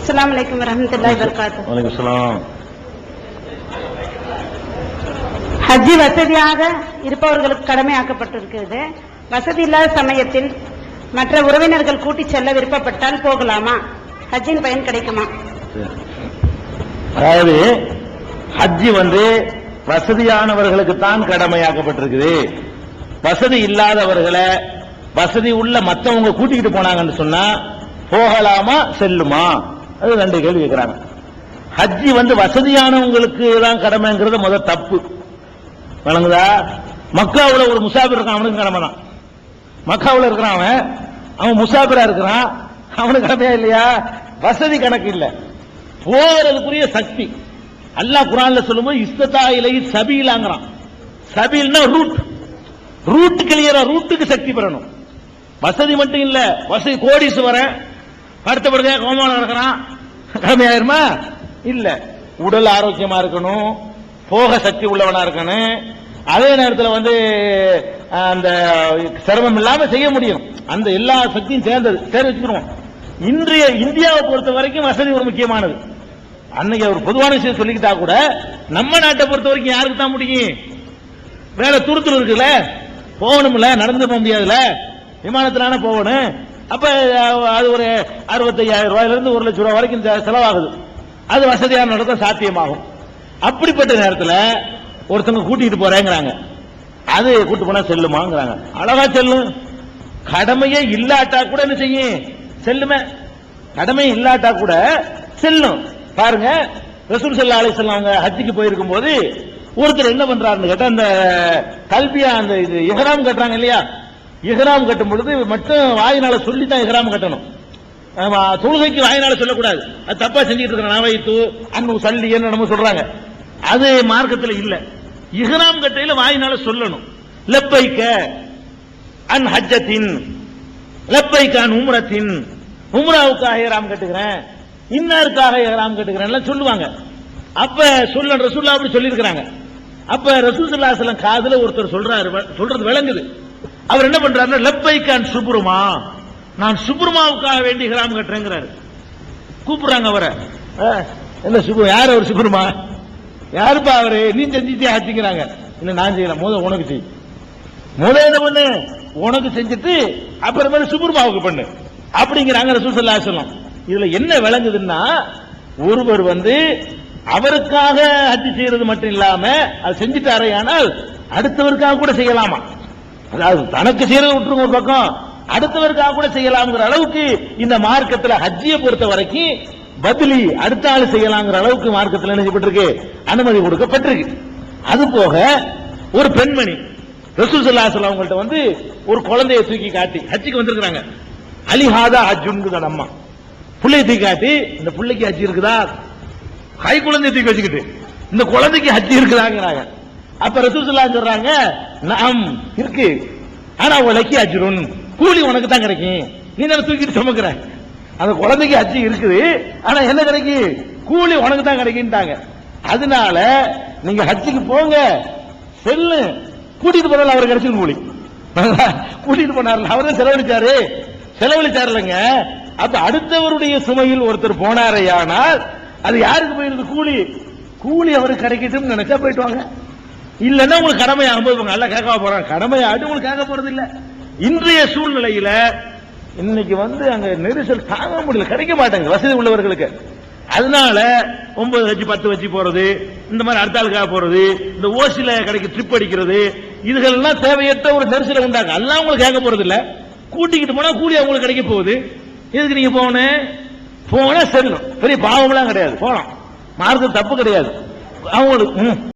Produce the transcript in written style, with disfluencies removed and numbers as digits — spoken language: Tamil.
அஸ்ஸலாமு அலைக்கும் வரஹ்மத்துல்லாஹி வபரகாத்துஹு. வலைக்கும் ஸலாம். ஹஜ்ஜி வசதியாக இருப்பவர்களுக்கு கடமையாக்கப்பட்டிருக்கிறது. வசதி இல்லாத சமயத்தில் மற்ற உறவினர்கள் கூட்டிச் செல்ல விருப்பப்பட்டால் போகலாமா? ஹஜ்ஜின் பயன் கிடைக்குமா? அதாவது ஹஜ்ஜி வசதியானவர்களுக்கு தான் கடமையாக்கப்பட்டிருக்குது. வசதி இல்லாதவர்களை வசதி உள்ள மற்றவங்க கூட்டிக்கிட்டு போனாங்கன்னு சொன்னா போகலாமா செல்லுமா? அது ரெண்டு கேள்வி கேட்கிறாங்க. ஹஜ்ஜி வசதியானவங்களுக்கு தான் கடமைங்கிறது முதல் தப்பு வழங்குதா. மக்காவுல ஒரு முசாபிர் இருக்கான், அவனுக்கு கடமை தான். மக்காவுல இருக்கிறான், அவன் முசாபிரா இருக்கிறான், அவனுக்கு கடமையா இல்லையா? வசதி கணக்கு இல்ல, போகிறதுக்குரிய சக்தி. அல்லாஹ் குர்ஆன்ல சொல்லும்போது இஸ்ததா இலைஹி சபீலாங்கறான். சபீல்னா ரூட் கிளியரா, ரூட்டுக்கு சக்தி பெறணும். வசதி மட்டும் இல்ல, வசதி கோடீஸ்வரன் படுத்தப்படுறதே கோமாள நடக்கிறான், கடமையாயிருமா? இல்ல. உடல் ஆரோக்கியமா இருக்கணும், போக சக்தி உள்ளவனா இருக்கணும், அதே நேரத்தில் அந்த சிரமம் இல்லாம செய்ய முடியும். அந்த எல்லா சக்தியும் சேர்ந்தது சேர்ந்து வச்சுக்கிறோம். இன்றைய இந்தியாவை பொறுத்த வரைக்கும் வசதி ஒரு முக்கியமானது. அன்னைக்கு ஒரு பொதுவான விஷயம் சொல்லிக்கிட்டா கூட நம்ம நாட்டை பொறுத்த வரைக்கும் யாருக்கு தான் முடியும்? வேலை துருத்துல இருக்குல்ல, போகணும்ல, நடந்து போக முடியாதுல, விமானத்திலான போகணும். அப்ப அது ஒரு 65,000 ரூபாயிலிருந்து 1,00,000 ரூபாய் வரைக்கும் செலவாகுது. அது வசதியான நடத்த சாத்தியமாகும். அப்படிப்பட்ட நேரத்தில் ஒருத்தங்க கூட்டிட்டு போறேங்கிறாங்க, அது கூட்டு போனா செல்லுமாங்கிறாங்க. அழகா செல்லும். கடமையே இல்லாட்டா கூட என்ன செய்யும்? செல்லுமே. கடமை இல்லாட்டா கூட செல்லும். பாருங்க, ரசூல் ஸல்லல்லாஹு அலைஹி வஸல்லம் அவங்க ஹஜ்ஜுக்கு போயிருக்கும் போது ஒருத்தர் என்ன பண்றாருன்னு கேட்டா, அந்த கல்பியா அந்த இது இஹ்ராம் கட்டுறாங்க இல்லையா, இஹ்ராம் கட்டும் பொழுது மட்டும் வாயினால சொல்லித்தான் இஹ்ராம் கட்டணும். தொழுகைக்கு வாயினால சொல்லக்கூடாது, அது தப்பா செஞ்சுட்டு இருக்கிற நாவைத்து அன்னு சல்லி என்ன நம்ம சொல்றாங்க, அது மார்க்கத்தில் இல்ல. இஹ்ராம் கட்டையில வாயினால சொல்லணும். லப்பைக்க அன் ஹஜ்ஜத்தின், லப்பைக்க அன் உம்ரத்தின், உம்ராவுக்காக இஹ்ராம் கட்டுகிறேன், இன்னாருக்காக இஹ்ராம் கட்டுகிறேன் சொல்லுவாங்க. அப்ப ரசூலுல்லாஹ் அப்படி சொல்லி இருக்கிறாங்க. அப்ப ரசூல் ஸல்லல்லாஹு அலைஹி வஸல்லம் காதுல ஒருத்தர் சொல்றது விளங்குது. அவர் என்ன பண்றாருன்னா, லப்பைக்க அன் சுப்ருமா, நான் சுப்ருமாவுக்காக வேண்டி இஹ்ராம் கட்டுறேங்கிறாரு. கூப்பிடுறாங்க அவரை. என்ன சுப்ரு, யார் அவர்? சுப்ருமா யாருப்பா அவரு? நீ செஞ்சுட்டே ஹஜ்ஜிங்கிறாங்க. இல்ல நான் செய்யலாம், உனக்கு செய். என்ன பண்ணு, உனக்கு செஞ்சுட்டு அப்புறமேல சுப்ருமாவுக்கு பண்ணு அப்படிங்கிறாங்க ரசூல் ஸல்லல்லாஹு அலைஹி வஸல்லம். இதுல என்ன விளங்குதுன்னா, ஒருவர் அவருக்காக ஹஜ் செய்யறது மட்டும் இல்லாம அது செஞ்சுட்டாரே, ஆனால் அடுத்தவருக்காக கூட செய்யலாமா? அதாவது தனக்கு செய்யறது விட்டுருங்க ஒரு பக்கம், அடுத்தவருக்காக கூட செய்யலாம்ங்கிற அளவுக்கு இந்த மார்க்கத்தில் ஹஜ்ஜியை பொறுத்த வரைக்கும் பதிலி அடுத்த ஆள் செய்யலாங்கிற அளவுக்கு மார்க்கத்தில் நினைக்கப்பட்டிருக்கு, அனுமதி கொடுக்கப்பட்டிருக்கு. அது போக ஒரு பெண்மணி ரசூல் ஸல்லல்லாஹு அலைஹி வஸல்லம் அவங்கள்ட்ட ஒரு குழந்தையை தூக்கி காட்டி ஹஜ்ஜுக்கு வந்திருக்கிறாங்க. அலிஹாதா ஹஜ்ஜுன்னு அம்மா புள்ளையை தூக்கி காட்டி, இந்த புள்ளைக்கு ஹஜ்ஜி இருக்குதா? கை குழந்தையை தூக்கி வச்சுக்கிட்டு இந்த குழந்தைக்கு ஹஜ்ஜி இருக்குதாங்கிறாங்க. அப்ப ரசூல் ஸல்லல்லாஹு அலைஹி வஸல்லம் சொல்றாங்க, நஅம் இருக்கு, ஆனா உலகி அஜ்ருன், கூலி உனக்கு தான் கிடைக்கும், நீ தான தூக்கிட்டு சுமக்கிற. அந்த குழந்தைக்கு ஹஜ்ஜி இருக்குது, ஆனா என்ன கிடைக்கும்? கூலி உனக்கு தான் கிடைக்கும்ட்டாங்க. அதனால நீங்க ஹஜ்ஜுக்கு போங்க, செல்லு, கூட்டிட்டு போனால அவர் கிடைச்சிடும் கூலி. கூட்டிட்டு போனார், அவரும் செலவழிச்சாரு இல்லைங்க. அப்ப அடுத்தவருடைய சுமையில் ஒருத்தர் போனாரையானால் அது யாருக்கு போயிருது? கூலி அவருக்கு கிடைக்கட்டும் நினைச்சா போயிட்டு வாங்க. இல்லன்னா உங்களுக்கு கடமை ஆகும்போது நல்லா கேட்க போறாங்க, கடமை ஆட்டு உங்களுக்கு கேட்க போறது இல்ல. இன்றைய சூழ்நிலையில இன்னைக்கு அங்க நெரிசல் தாங்க முடியல, கிடைக்க மாட்டாங்க வசதி உள்ளவர்களுக்கு. அதனால 9 வச்சு 10 வச்சு போறது, இந்த மாதிரி அடுத்தாளுக்காக போறது, இந்த ஓசில கிடைக்க ட்ரிப் அடிக்கிறது, இதுகளெல்லாம் தேவையற்ற ஒரு நெரிசலை உண்டாங்க. எல்லாம் உங்களுக்கு கேட்க போறது இல்ல. கூட்டிக்கிட்டு போனா கூலி அவங்களுக்கு கிடைக்க போகுது. எதுக்கு நீங்க போனா செல்லும், பெரிய பாவம்லாம் கிடையாது, போலாம், மார்க்கம் தப்பு கிடையாது அவங்களுக்கு.